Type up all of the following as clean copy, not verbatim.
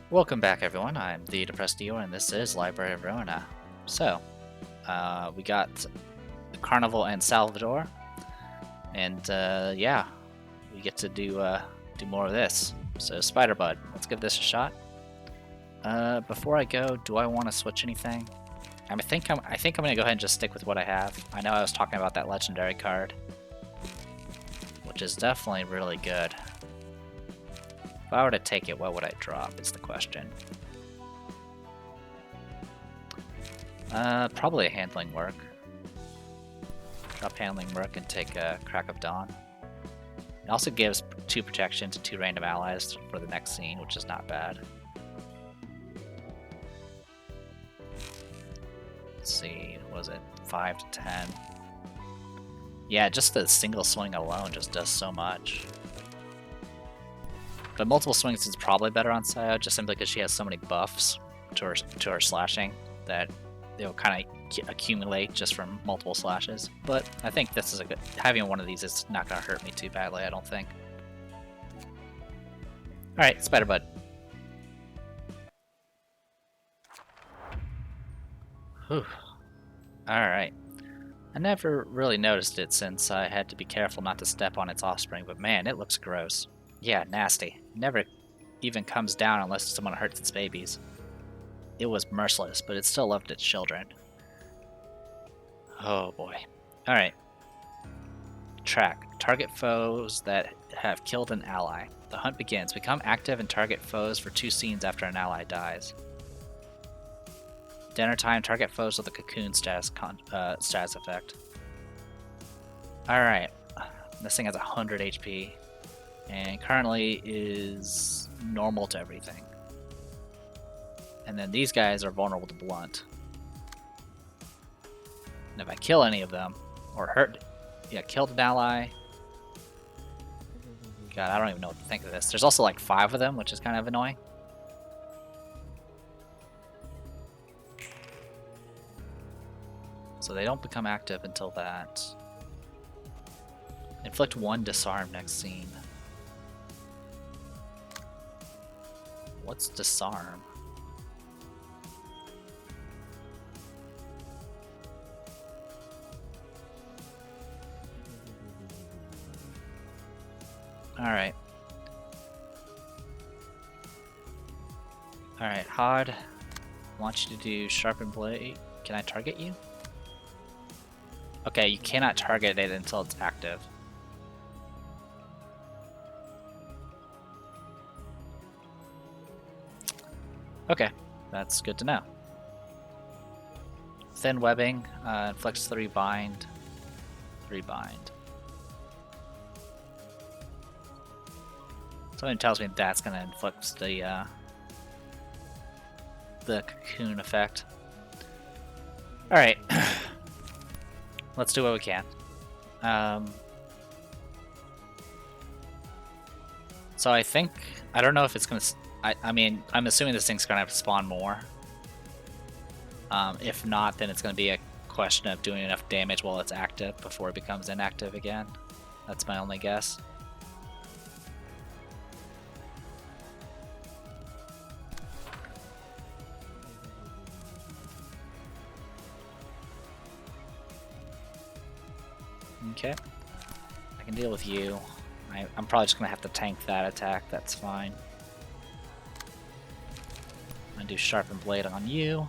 Welcome back, everyone. I'm the Depressed Dior, and this is Library of Ruina. So, we got the Carnival and Salvador, and yeah, we get to do more of this. So, Spiderbud, let's give this a shot. Before I go, do I want to switch anything? I think I'm gonna go ahead and just stick with what I have. I know I was talking about that legendary card, which is definitely really good. If I were to take it, what would I drop? Is the question. Probably a handling work. Drop handling work and take a Crack of Dawn. It also gives 2 protection to 2 random allies for the next scene, which is not bad. Let's see, was it 5 to 10? Yeah, just the single swing alone just does so much. But multiple swings is probably better on Sayo, just simply because she has so many buffs to her slashing that they'll kind of accumulate just from multiple slashes. But I think this is a good. Having one of these is not going to hurt me too badly, I don't think. Alright, Spiderbud. Whew. Alright. I never really noticed it since I had to be careful not to step on its offspring, but man, it looks gross. Yeah, nasty. Never even comes down unless someone hurts its babies. It was merciless, but it still loved its children. Oh boy. Alright. Track. Target foes that have killed an ally. The hunt begins. Become active and target foes for 2 scenes after an ally dies. Dinner time. Target foes with a cocoon status effect. Alright. This thing has 100 HP. And currently is normal to everything. And then these guys are vulnerable to blunt. And if I kill any of them, or killed an ally. God, I don't even know what to think of this. There's also like 5 of them, which is kind of annoying. So they don't become active until that. Inflict 1 disarm next scene. What's disarm? Alright. Alright, Hod. I want you to do Sharpen Blade. Can I target you? Okay, you cannot target it until it's active. Okay, that's good to know. Thin Webbing, inflicts 3 bind. 3 bind. Something tells me that's going to inflict the cocoon effect. Alright. Let's do what we can. So I think... I don't know if it's going to... I mean, I'm assuming this thing's going to have to spawn more. If not, then it's going to be a question of doing enough damage while it's active before it becomes inactive again. That's my only guess. Okay. I can deal with you. I'm probably just going to have to tank that attack. That's fine. I'm going to do Sharpen Blade on you.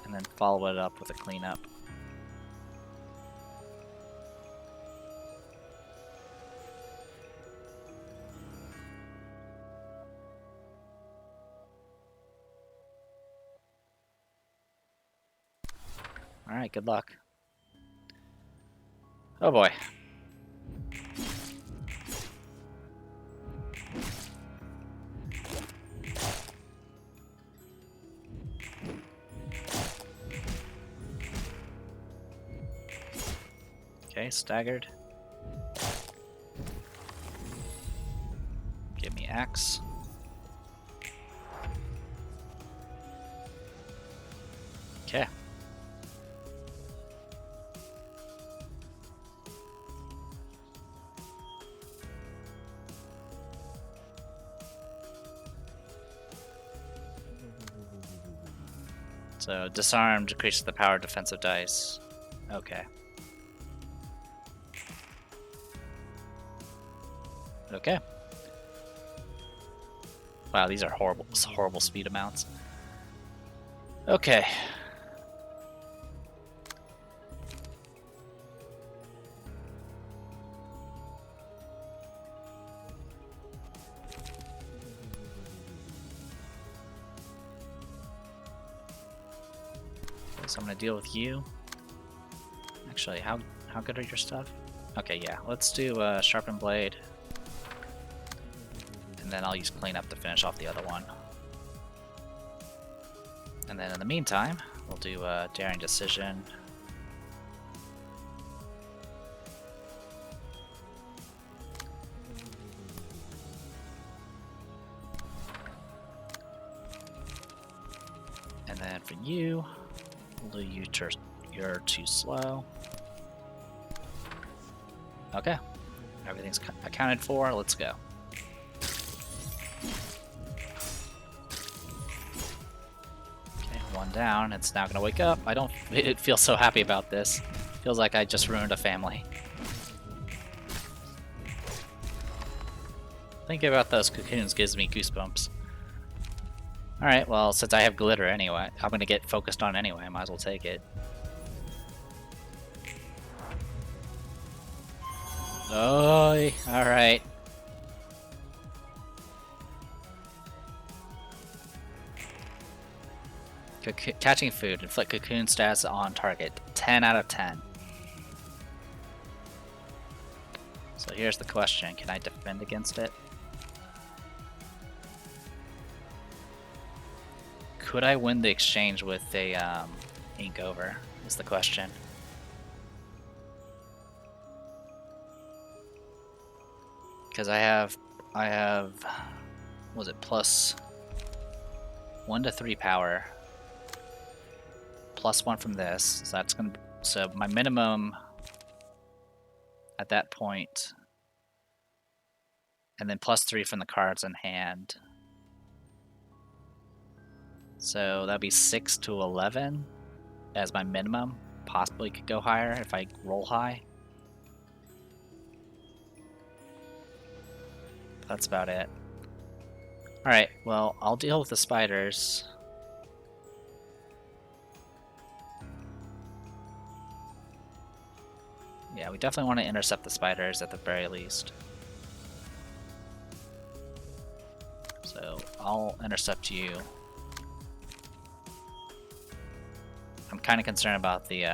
And then follow it up with a cleanup. Alright, good luck. Oh boy. Okay, staggered. Give me X. Okay. So disarm decreases the power of defensive dice. Okay. Okay. Wow, these are horrible speed amounts. Okay. So I'm gonna deal with you. Actually, how good are your stuff? Okay, yeah. Let's do sharpened blade, and then I'll use cleanup to finish off the other one. And then in the meantime, we'll do daring decision. And then for you, we'll do you're too slow. Okay, everything's accounted for. Let's go. Okay, one down. It's now gonna wake up. I don't feel so happy about this. Feels like I just ruined a family. Thinking about those cocoons gives me goosebumps. Alright, well, since I have glitter anyway, I'm gonna get focused on anyway, I might as well take it. Oh, alright. Catching food, inflict cocoon stats on target. 10 out of 10. So here's the question, can I defend against it? Could I win the exchange with a ink over, is the question. Because I have, was it plus 1 to 3 power, plus 1 from this, so that's gonna, so my minimum at that point, and then plus 3 from the cards in hand. So that'd be 6 to 11 as my minimum. Possibly could go higher if I roll high. That's about it. Alright, well, I'll deal with the spiders. Yeah, we definitely want to intercept the spiders at the very least. So I'll intercept you. I'm kind of concerned about the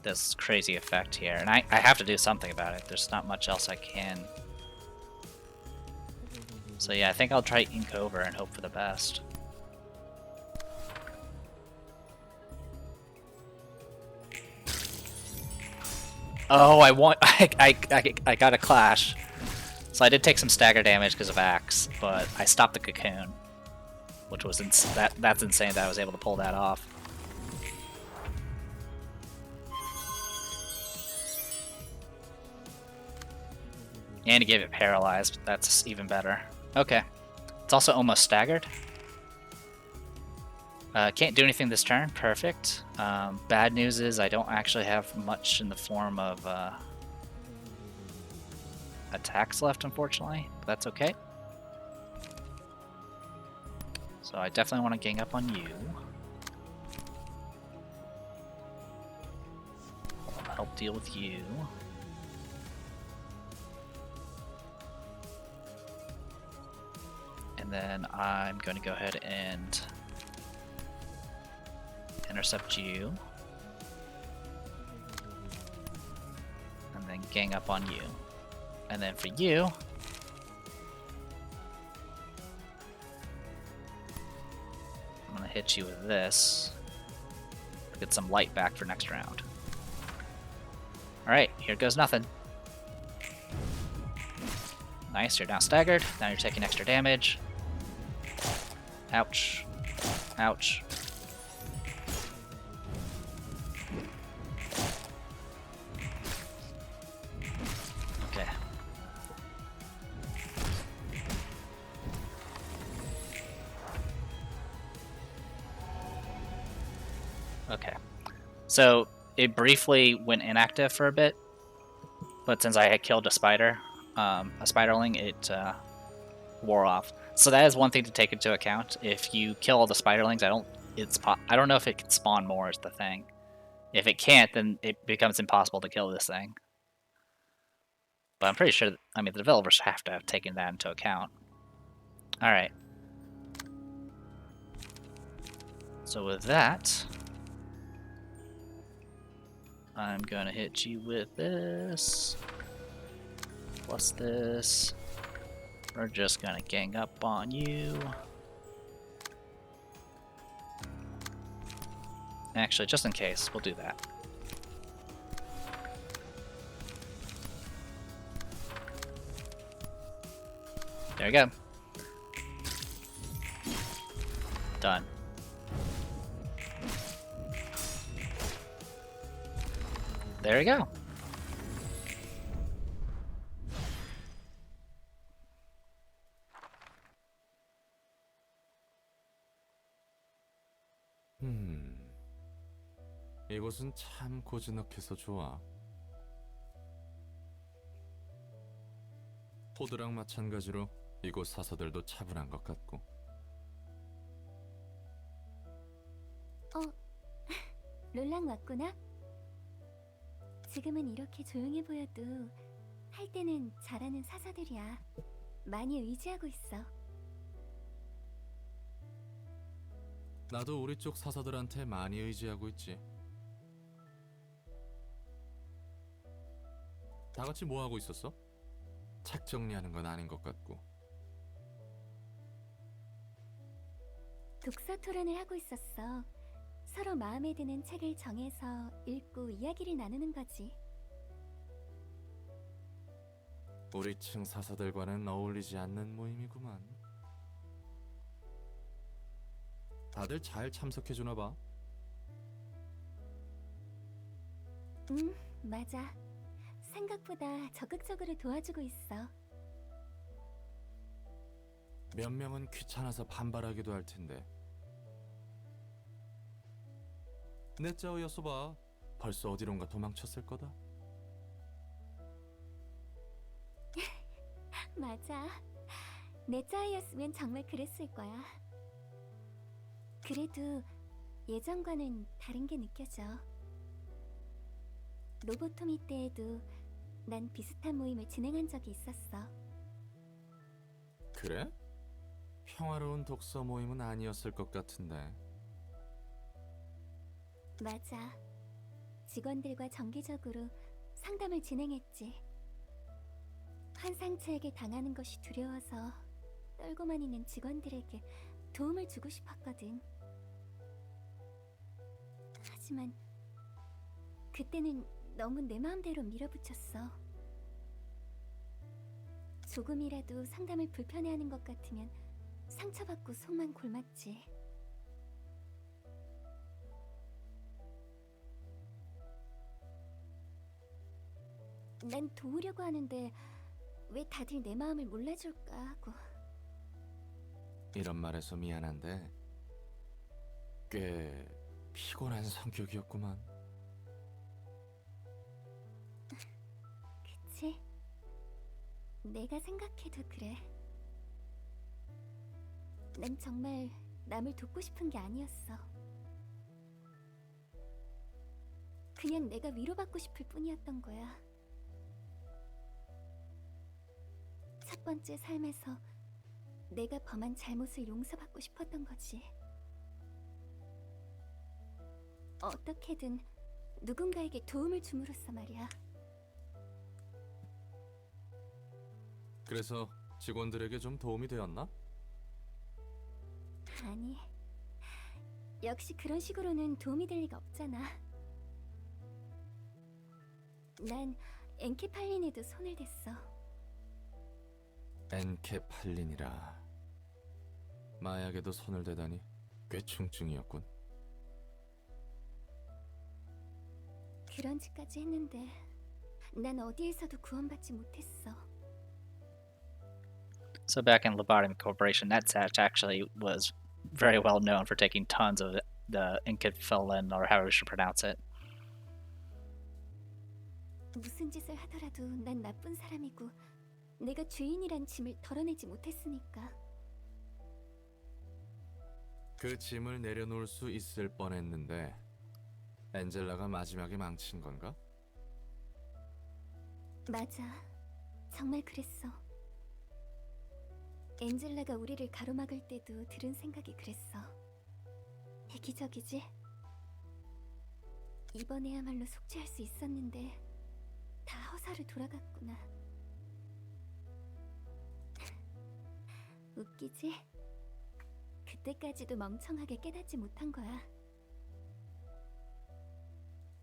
this crazy effect here, and I have to do something about it. There's not much else I can. So yeah, I think I'll try ink over and hope for the best. Oh, I want. I got a clash. So I did take some stagger damage because of axe, but I stopped the cocoon, which was that's insane that I was able to pull that off. And he gave it paralyzed. That's even better. Okay, it's also almost staggered. Can't do anything this turn. Perfect. Bad news is I don't actually have much in the form of attacks left, unfortunately. But that's okay. So I definitely want to gang up on you. I'll help deal with you. And then I'm going to go ahead and intercept you, and then gang up on you. And then for you, I'm gonna hit you with this to get some light back for next round. Alright, here goes nothing. Nice, you're now staggered. Now you're taking extra damage. Ouch. Ouch. Okay. So it briefly went inactive for a bit, but since I had killed a spiderling, it wore off. So that is one thing to take into account. If you kill all the spiderlings, I don't know if it can spawn more is the thing. If it can't, then it becomes impossible to kill this thing. But I'm pretty sure, I mean, the developers have to have taken that into account. Alright. So with that, I'm gonna hit you with this. Plus this. We're just gonna gang up on you. Actually, just in case, we'll do that. There you go. Done. There you go. 이곳은 참 고즈넉해서 좋아. 포드랑 마찬가지로 이곳 사서들도 차분한 것 같고. 롤랑 왔구나? 지금은 이렇게 조용해 보여도 할 때는 잘하는 사서들이야. 많이 의지하고 있어. 나도 우리 쪽 사서들한테 많이 의지하고 있지. 다 같이 뭐 하고 있었어? 책 정리하는 건 아닌 것 같고. 독서 토론을 하고 있었어. 서로 마음에 드는 책을 정해서 읽고 이야기를 나누는 거지. 우리 층 사서들과는 어울리지 않는 모임이구만. 다들 잘 참석해주나 봐. 맞아. 생각보다 적극적으로 도와주고 있어. 몇 명은 귀찮아서 반발하기도 할 텐데. 내 짜오였어 봐. 벌써 어디론가 도망쳤을 거다. 맞아. 내 짜이였으면 정말 그랬을 거야. 그래도 예전과는 다른 게 느껴져. 로보토미 때에도 난 비슷한 모임을 진행한 적이 있었어. 그래? 평화로운 독서 모임은 아니었을 것 같은데. 맞아. 직원들과 정기적으로 상담을 진행했지. 환상체에게 당하는 것이 두려워서 떨고만 있는 직원들에게 도움을 주고 싶었거든. 하지만 그때는 너무 내 마음대로 밀어붙였어. 조금이라도 상담을 불편해하는 것 같으면 상처받고 속만 골맞지. 난 도우려고 하는데 왜 다들 내 마음을 몰라줄까 하고. 이런 말해서 미안한데 꽤 피곤한 성격이었구만. 그치? 내가 생각해도 그래. 난 정말 남을 돕고 싶은 게 아니었어. 그냥 내가 위로받고 싶을 뿐이었던 거야. 첫 번째 삶에서 내가 범한 잘못을 용서받고 싶었던 거지. 어떻게든 누군가에게 도움을 줌으로써 말이야. 그래서 직원들에게 좀 도움이 되었나? 아니, 역시 그런 식으로는 도움이 될 리가 없잖아. 난 엔케팔린에도 손을 댔어. 엔케팔린이라. 마약에도 손을 대다니 꽤 충증이었군. 그런 짓까지 했는데 난 어디에서도 구원받지 못했어. So back in Lobotomy Corporation, that actually was very well known for taking tons of the Inkenfelin, or however we should pronounce it. 무슨 짓을 하더라도 난 나쁜 사람이고 내가 주인이란 짐을 덜어내지 못했으니까. 그 짐을 내려놓을 수 있을 뻔했는데 엔젤라가 마지막에 망친 건가? 맞아. 정말 그랬어. 엔젤라가 우리를 가로막을 때도 들은 생각이 그랬어. 이기적이지? 이번에야말로 속죄할 수 있었는데 다 허사로 돌아갔구나. 웃기지? 그때까지도 멍청하게 깨닫지 못한 거야.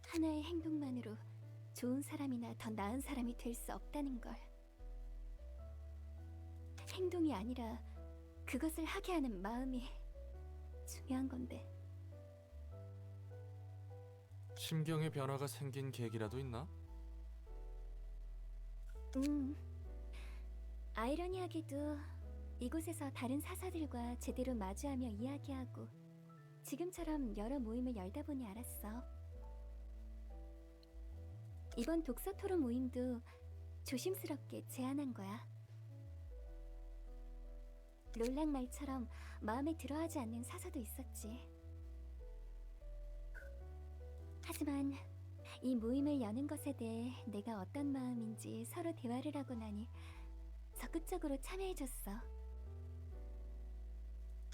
하나의 행동만으로 좋은 사람이나 더 나은 사람이 될 수 없다는 걸. 행동이 아니라 그것을 하게 하는 마음이 중요한 건데. 심경의 변화가 생긴 계기라도 있나? 아이러니하게도 이곳에서 다른 사사들과 제대로 마주하며 이야기하고 지금처럼 여러 모임을 열다 보니 알았어. 이번 독서 토론 모임도 조심스럽게 제안한 거야. 롤랑 말처럼 마음에 들어하지 않는 사사도 있었지. 하지만 이 모임을 여는 것에 대해 내가 어떤 마음인지 서로 대화를 하고 나니 적극적으로 참여해줬어.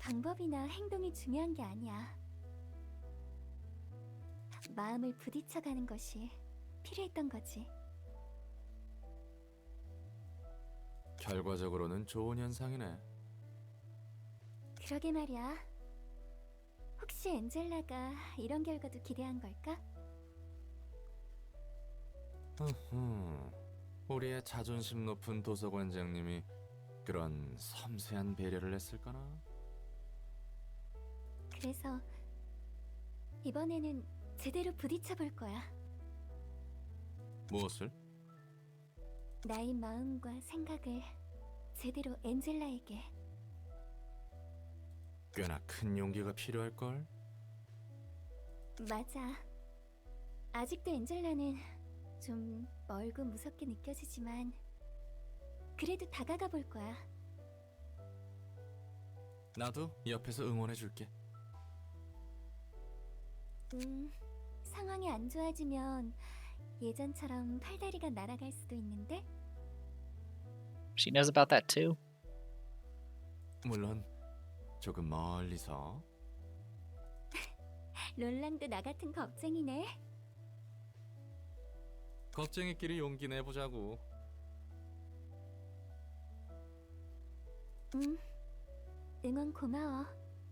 방법이나 행동이 중요한 게 아니야. 마음을 부딪혀가는 것이 필요했던 거지. 결과적으로는 좋은 현상이네. 그러게 말이야. 혹시 엔젤라가 이런 결과도 기대한 걸까? 우리의 자존심 높은 도서관장님이 그런 섬세한 배려를 했을까나? 그래서 이번에는 제대로 부딪혀 볼 거야. 무엇을? 나의 마음과 생각을 제대로 엔젤라에게. 꽤나 큰 용기가 필요할걸? 맞아. 아직도 엔젤라는 좀 멀고 무섭게 느껴지지만 그래도 다가가 볼 거야. 나도 옆에서 응원해줄게. 상황이 안 좋아지면 예전처럼 팔다리가 날아갈 수도 있는데? She knows about that too. 물론 조금 멀리서. 롤랑도 나 같은 겁쟁이네. 겁쟁이끼리 용기 내보자고. 응원 고마워,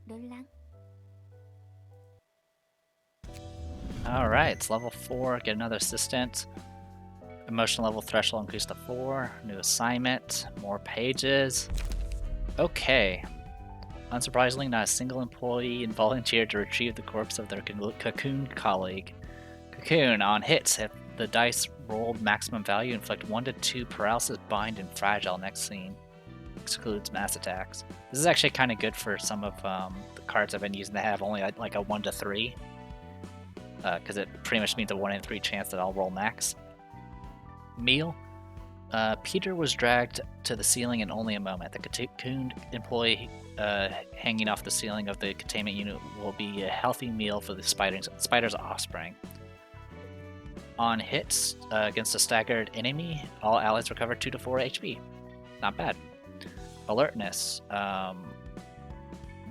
롤랑. Alright, it's level 4, get another assistant. Emotion level threshold increased to 4. New assignment, more pages. Okay. Unsurprisingly, not a single employee volunteered to retrieve the corpse of their cocoon colleague. Cocoon, on hits, if the dice rolled maximum value, inflict 1 to 2 paralysis, bind, and fragile next scene. Excludes mass attacks. This is actually kind of good for some of the cards I've been using that have only like a 1 to 3. Because it pretty much means a 1 in 3 chance that I'll roll max. Meal. Peter was dragged to the ceiling in only a moment. The cocooned employee hanging off the ceiling of the containment unit will be a healthy meal for the spider's offspring. On hits against a staggered enemy, all allies recover 2 to 4 HP. Not bad. Alertness.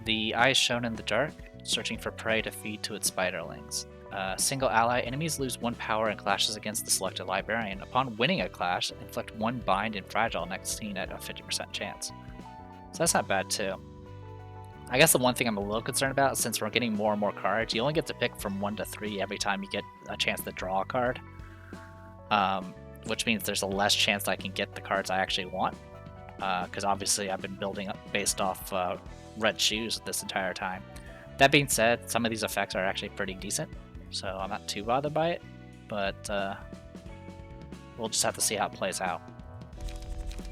The eye is shown in the dark, searching for prey to feed to its spiderlings. Single ally enemies lose 1 power in clashes against the selected librarian. Upon winning a clash, inflict 1 bind and fragile next scene at a 50% chance. So that's not bad too. I guess the one thing I'm a little concerned about, since we're getting more and more cards, you only get to pick from 1 to 3 every time you get a chance to draw a card. Which means there's a less chance that I can get the cards I actually want. Because obviously I've been building up based off red shoes this entire time. That being said, some of these effects are actually pretty decent, so I'm not too bothered by it, but we'll just have to see how it plays out.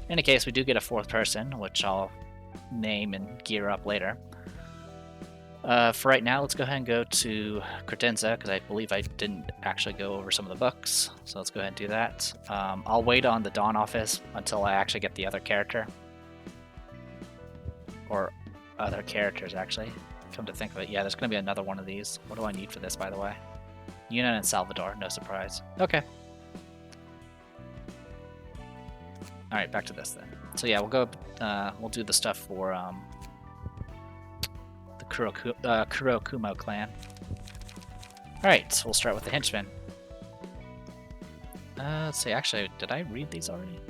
In any case, we do get a 4th person, which I'll name and gear up later. For right now, let's go ahead and go to credenza, because I believe I didn't actually go over some of the books. So let's go ahead and do that. I'll wait on the Dawn office until I actually get the other character. Or other characters, actually. Come to think of it, yeah, there's going to be another one of these. What do I need for this, by the way? Yuna and Salvador, no surprise. Okay. Alright, back to this then. So yeah, we'll do the stuff for the Kurokumo clan. Alright, we'll start with the henchmen. Let's see, actually, did I read these already?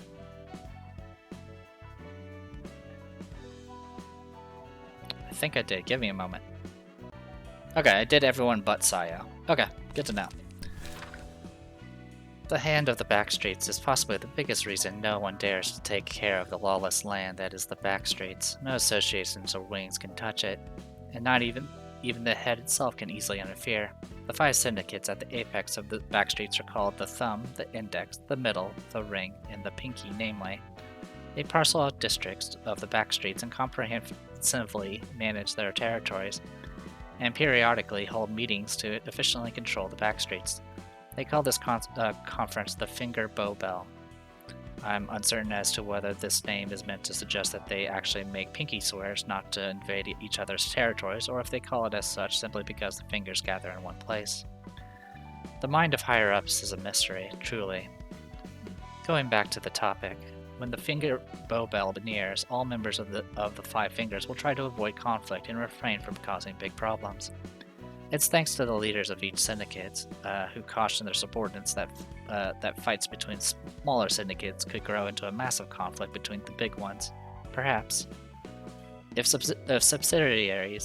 I think I did, give me a moment. Okay, I did everyone but Sayo. Okay, good to know. The hand of the Backstreets is possibly the biggest reason no one dares to take care of the lawless land that is the Backstreets. No associations or wings can touch it, and not even the head itself can easily interfere. The 5 syndicates at the apex of the Backstreets are called the Thumb, the Index, the Middle, the Ring, and the Pinky, namely. They parcel out districts of the Backstreets and comprehensively manage their territories, and periodically hold meetings to efficiently control the Backstreets. They call this conference the Finger Bow Bell. I'm uncertain as to whether this name is meant to suggest that they actually make pinky swears not to invade each other's territories, or if they call it as such simply because the fingers gather in one place. The mind of higher-ups is a mystery, truly. Going back to the topic, when the Finger Bow Bell nears, all members of the 5 fingers will try to avoid conflict and refrain from causing big problems. It's thanks to the leaders of each syndicate, who caution their subordinates that fights between smaller syndicates could grow into a massive conflict between the big ones. Perhaps, if subsidiary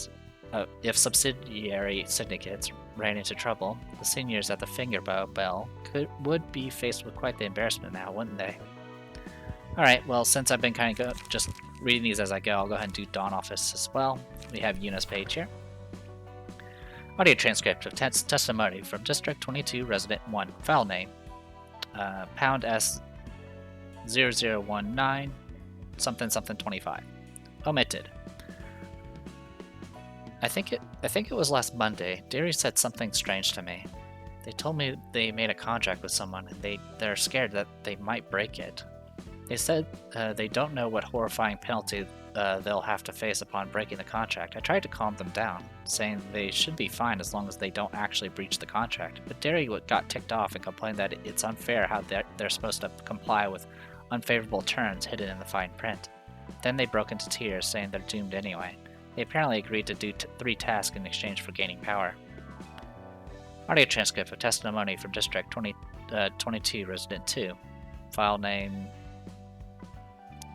syndicates ran into trouble, the seniors at the Finger Bow Bell would be faced with quite the embarrassment now, wouldn't they? Alright, well, since I've been kind of just reading these as I go, I'll go ahead and do Dawn Office as well. We have Yuna's page here. Audio transcript of testimony from District 22, Resident 1. File name, pound S0019 something something 25. Omitted. I think it was last Monday. Derry said something strange to me. They told me they made a contract with someone and they're scared that they might break it. They said they don't know what horrifying penalty they'll have to face upon breaking the contract. I tried to calm them down, saying they should be fine as long as they don't actually breach the contract, but Derry got ticked off and complained that it's unfair how they're supposed to comply with unfavorable terms hidden in the fine print. Then they broke into tears, saying they're doomed anyway. They apparently agreed to do 3 tasks in exchange for gaining power. Audio transcript of testimony from District 22, Resident 2. File name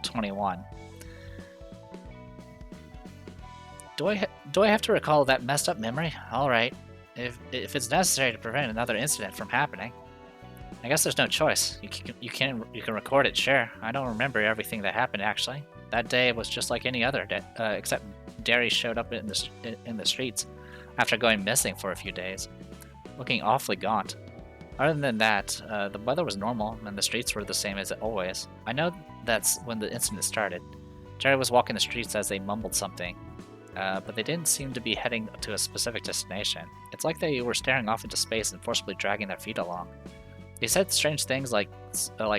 21. Do I have to recall that messed up memory? Alright. If it's necessary to prevent another incident from happening. I guess there's no choice. You can record it, sure. I don't remember everything that happened, actually. That day was just like any other day, except Derry showed up in the streets after going missing for a few days, looking awfully gaunt. Other than that, the weather was normal, and the streets were the same as always. I know that's when the incident started. Derry was walking the streets as they mumbled something, but they didn't seem to be heading to a specific destination. It's like they were staring off into space and forcibly dragging their feet along. They said strange things like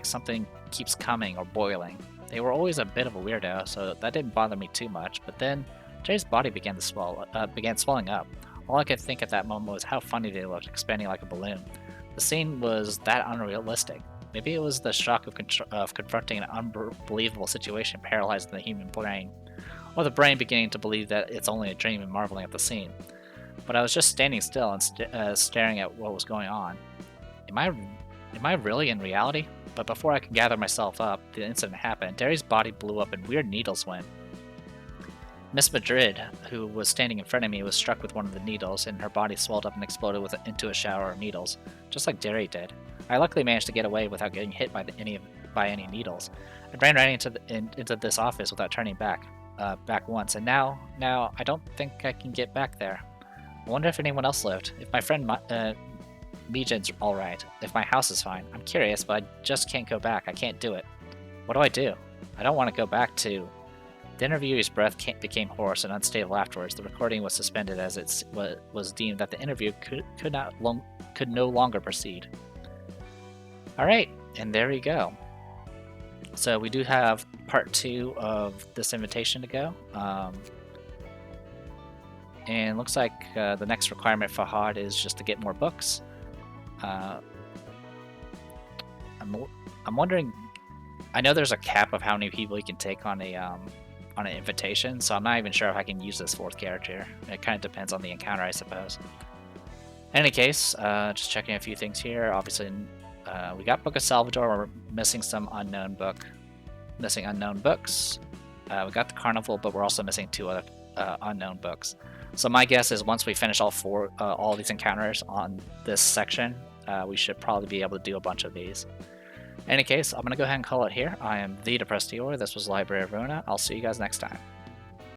something keeps coming or boiling. They were always a bit of a weirdo, so that didn't bother me too much, but then Jerry's body began swelling up. All I could think at that moment was how funny they looked, expanding like a balloon. The scene was that unrealistic. Maybe it was the shock of confronting an unbelievable situation paralyzing the human brain, or the brain beginning to believe that it's only a dream and marveling at the scene. But I was just standing still and staring at what was going on. Am I really in reality? But before I could gather myself up, the incident happened. Derry's body blew up and weird needles went. Miss Madrid, who was standing in front of me, was struck with one of the needles, and her body swelled up and exploded into a shower of needles, just like Derry did. I luckily managed to get away without getting hit by any needles. I ran right into this office without turning back once, and now I don't think I can get back there. I wonder if anyone else lived. If my friend Mijin's alright. If my house is fine. I'm curious, but I just can't go back. I can't do it. What do? I don't want to go back to The interviewee's breath became hoarse and unstable afterwards. The recording was suspended as it was deemed that the interview could no longer proceed. Alright, and there we go. So we do have part 2 of this invitation to go. And looks like the next requirement for HOD is just to get more books. I'm wondering. I know there's a cap of how many people you can take on an invitation, so I'm not even sure if I can use this 4th character. It kind of depends on the encounter, I suppose. In any case, just checking a few things here. Obviously, we got Book of Salvador. We're missing some unknown books. We got the Carnival, but we're also missing 2 other unknown books. So my guess is once we finish all these encounters on this section, we should probably be able to do a bunch of these. In any case, I'm going to go ahead and call it here. I am the Depressed Eeyore. This was Library of Ruina. I'll see you guys next time.